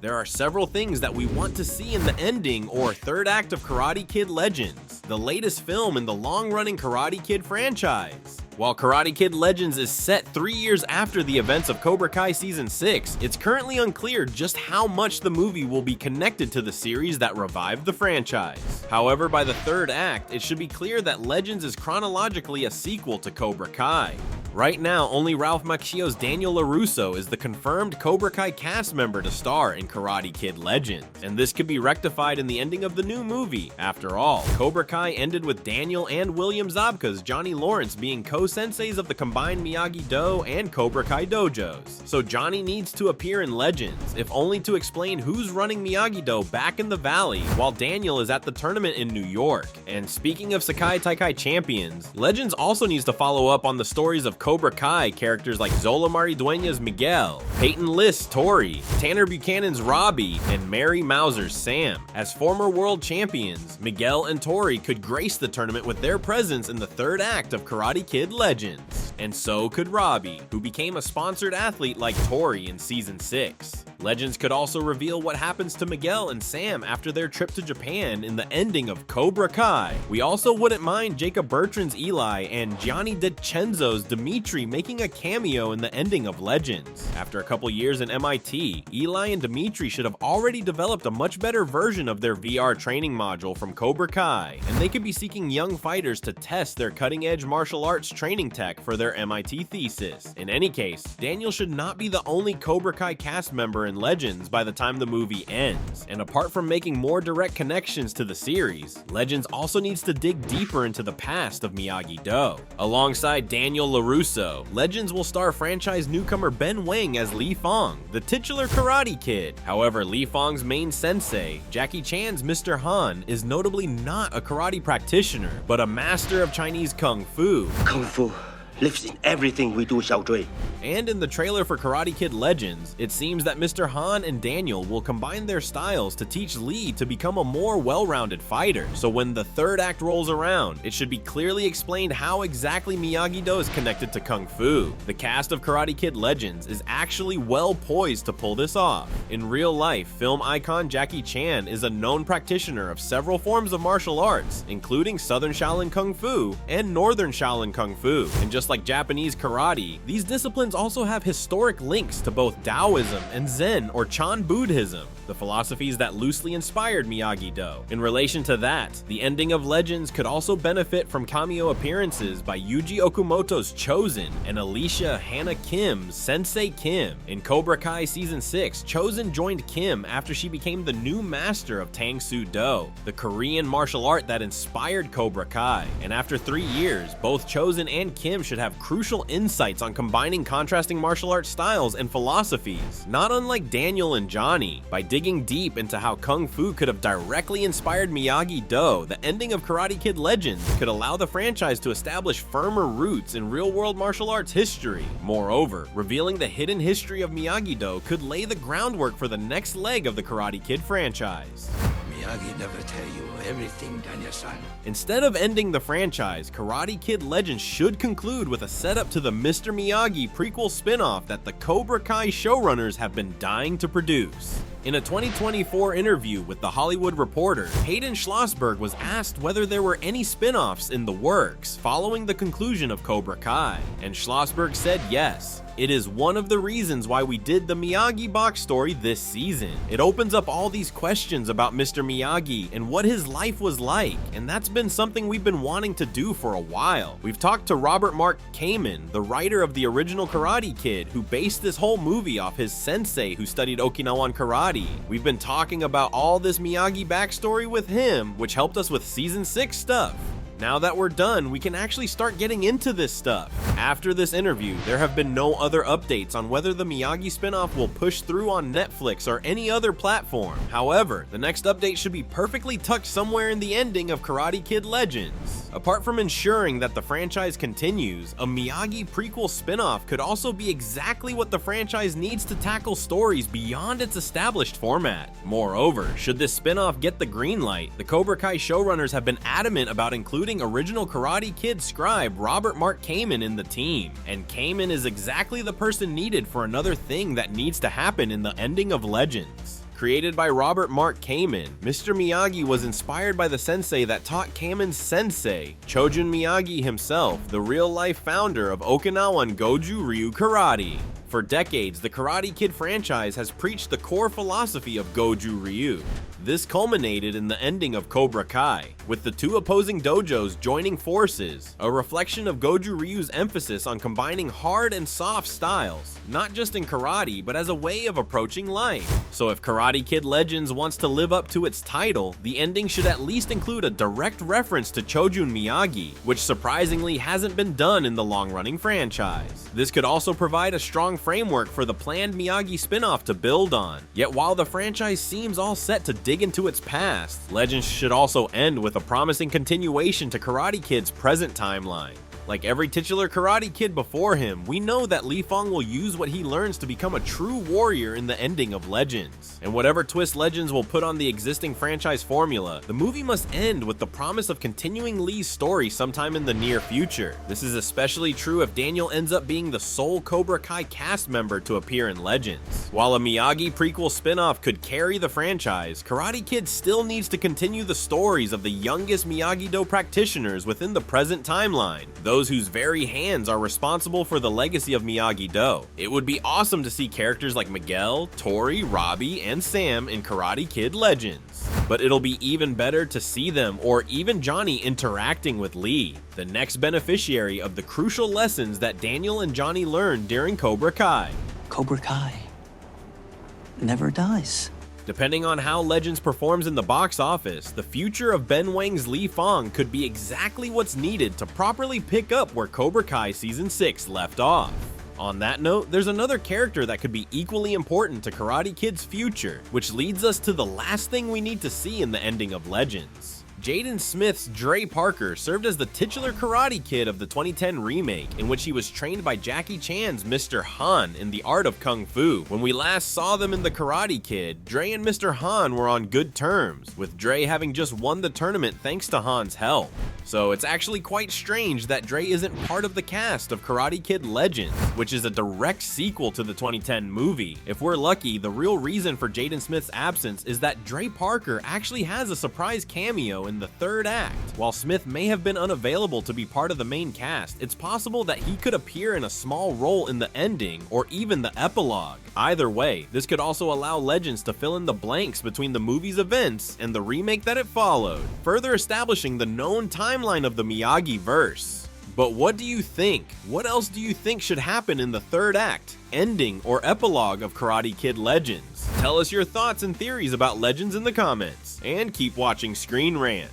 There are several things that we want to see in the ending or third act of Karate Kid Legends, the latest film in the long-running Karate Kid franchise. While Karate Kid Legends is set 3 years after the events of Cobra Kai Season 6, it's currently unclear just how much the movie will be connected to the series that revived the franchise. However, by the third act, it should be clear that Legends is chronologically a sequel to Cobra Kai. Right now, only Ralph Macchio's Daniel LaRusso is the confirmed Cobra Kai cast member to star in Karate Kid Legends, and this could be rectified in the ending of the new movie. After all, Cobra Kai ended with Daniel and William Zabka's Johnny Lawrence being co-senseis of the combined Miyagi-Do and Cobra Kai dojos. So Johnny needs to appear in Legends, if only to explain who's running Miyagi-Do back in the valley, while Daniel is at the tournament in New York. And speaking of Sekai Taikai champions, Legends also needs to follow up on the stories of Cobra Kai characters like Zola Maridueña's Miguel, Peyton List's Tori, Tanner Buchanan's Robbie, and Mary Mauser's Sam. As former world champions, Miguel and Tori could grace the tournament with their presence in the third act of Karate Kid Legends. And so could Robbie, who became a sponsored athlete like Tori in Season 6. Legends could also reveal what happens to Miguel and Sam after their trip to Japan in the ending of Cobra Kai. We also wouldn't mind Jacob Bertrand's Eli and Gianni DiCenzo's Dimitri making a cameo in the ending of Legends. After a couple years in MIT, Eli and Dimitri should have already developed a much better version of their VR training module from Cobra Kai, and they could be seeking young fighters to test their cutting-edge martial arts training tech for their MIT thesis. In any case, Daniel should not be the only Cobra Kai cast member in Legends by the time the movie ends, and apart from making more direct connections to the series, Legends also needs to dig deeper into the past of Miyagi-Do. Alongside Daniel LaRusso, Legends will star franchise newcomer Ben Wang as Li Fong, the titular Karate Kid. However, Li Fong's main sensei, Jackie Chan's Mr. Han, is notably not a karate practitioner, but a master of Chinese Kung Fu. Kung Fu lives in everything we do, Xiao. And in the trailer for Karate Kid Legends, it seems that Mr. Han and Daniel will combine their styles to teach Lee to become a more well-rounded fighter. So when the third act rolls around, it should be clearly explained how exactly Miyagi-Do is connected to Kung Fu. The cast of Karate Kid Legends is actually well poised to pull this off. In real life, film icon Jackie Chan is a known practitioner of several forms of martial arts, including Southern Shaolin Kung Fu and Northern Shaolin Kung Fu. And just like Japanese karate, these disciplines also have historic links to both Taoism and Zen or Chan Buddhism, the philosophies that loosely inspired Miyagi-Do. In relation to that, the ending of Legends could also benefit from cameo appearances by Yuji Okumoto's Chōjun and Alicia Hannah Kim's Sensei Kim. In Cobra Kai Season 6, Chōjun joined Kim after she became the new master of Tang Soo Do, the Korean martial art that inspired Cobra Kai. And after 3 years, both Chōjun and Kim should have crucial insights on combining contrasting martial arts styles and philosophies, not unlike Daniel and Johnny. By digging deep into how Kung Fu could have directly inspired Miyagi-Do, the ending of Karate Kid Legends could allow the franchise to establish firmer roots in real-world martial arts history. Moreover, revealing the hidden history of Miyagi-Do could lay the groundwork for the next leg of the Karate Kid franchise. Miyagi never tell you everything, Daniel-san. Instead of ending the franchise, Karate Kid Legends should conclude with a setup to the Mr. Miyagi prequel spin-off that the Cobra Kai showrunners have been dying to produce. In a 2024 interview with The Hollywood Reporter, Hayden Schlossberg was asked whether there were any spin-offs in the works following the conclusion of Cobra Kai, and Schlossberg said yes. It is one of the reasons why we did the Miyagi box story this season. It opens up all these questions about Mr. Miyagi and what his life was like, and that's been something we've been wanting to do for a while. We've talked to Robert Mark Kamen, the writer of the original Karate Kid, who based this whole movie off his sensei who studied Okinawan karate. We've been talking about all this Miyagi backstory with him, which helped us with Season 6 stuff. Now that we're done, we can actually start getting into this stuff. After this interview, there have been no other updates on whether the Miyagi spinoff will push through on Netflix or any other platform. However, the next update should be perfectly tucked somewhere in the ending of Karate Kid Legends. Apart from ensuring that the franchise continues, a Miyagi prequel spinoff could also be exactly what the franchise needs to tackle stories beyond its established format. Moreover, should this spinoff get the green light, the Cobra Kai showrunners have been adamant about including original Karate Kid scribe Robert Mark Kamen in the team, and Kamen is exactly the person needed for another thing that needs to happen in the ending of Legends. Created by Robert Mark Kamen, Mr. Miyagi was inspired by the sensei that taught Kamen's sensei, Chōjun Miyagi himself, the real-life founder of Okinawan Goju Ryu Karate. For decades, the Karate Kid franchise has preached the core philosophy of Goju Ryu. This culminated in the ending of Cobra Kai, with the two opposing dojos joining forces, a reflection of Goju Ryu's emphasis on combining hard and soft styles, not just in karate, but as a way of approaching life. So if Karate Kid Legends wants to live up to its title, the ending should at least include a direct reference to Chōjun Miyagi, which surprisingly hasn't been done in the long-running franchise. This could also provide a strong framework for the planned Miyagi spin-off to build on. Yet while the franchise seems all set to dig into its past, Legends should also end with a promising continuation to Karate Kid's present timeline. Like every titular Karate Kid before him, we know that Li Fong will use what he learns to become a true warrior in the ending of Legends. And whatever twist Legends will put on the existing franchise formula, the movie must end with the promise of continuing Li's story sometime in the near future. This is especially true if Daniel ends up being the sole Cobra Kai cast member to appear in Legends. While a Miyagi prequel spin-off could carry the franchise, Karate Kid still needs to continue the stories of the youngest Miyagi-Do practitioners within the present timeline, those whose very hands are responsible for the legacy of Miyagi-Do. It would be awesome to see characters like Miguel, Tori, Robbie, and Sam in Karate Kid Legends. But it'll be even better to see them, or even Johnny, interacting with Li, the next beneficiary of the crucial lessons that Daniel and Johnny learned during Cobra Kai. Cobra Kai never dies. Depending on how Legends performs in the box office, the future of Ben Wang's Li Fong could be exactly what's needed to properly pick up where Cobra Kai Season 6 left off. On that note, there's another character that could be equally important to Karate Kid's future, which leads us to the last thing we need to see in the ending of Legends. Jaden Smith's Dre Parker served as the titular Karate Kid of the 2010 remake, in which he was trained by Jackie Chan's Mr. Han in the art of Kung Fu. When we last saw them in the Karate Kid, Dre and Mr. Han were on good terms, with Dre having just won the tournament thanks to Han's help. So it's actually quite strange that Dre isn't part of the cast of Karate Kid Legends, which is a direct sequel to the 2010 movie. If we're lucky, the real reason for Jaden Smith's absence is that Dre Parker actually has a surprise cameo in the third act. While Smith may have been unavailable to be part of the main cast, it's possible that he could appear in a small role in the ending or even the epilogue. Either way, this could also allow Legends to fill in the blanks between the movie's events and the remake that it followed, further establishing the known timeline of the Miyagi-verse. But what do you think? What else do you think should happen in the third act, ending, or epilogue of Karate Kid Legends? Tell us your thoughts and theories about Legends in the comments, and keep watching Screen Rant.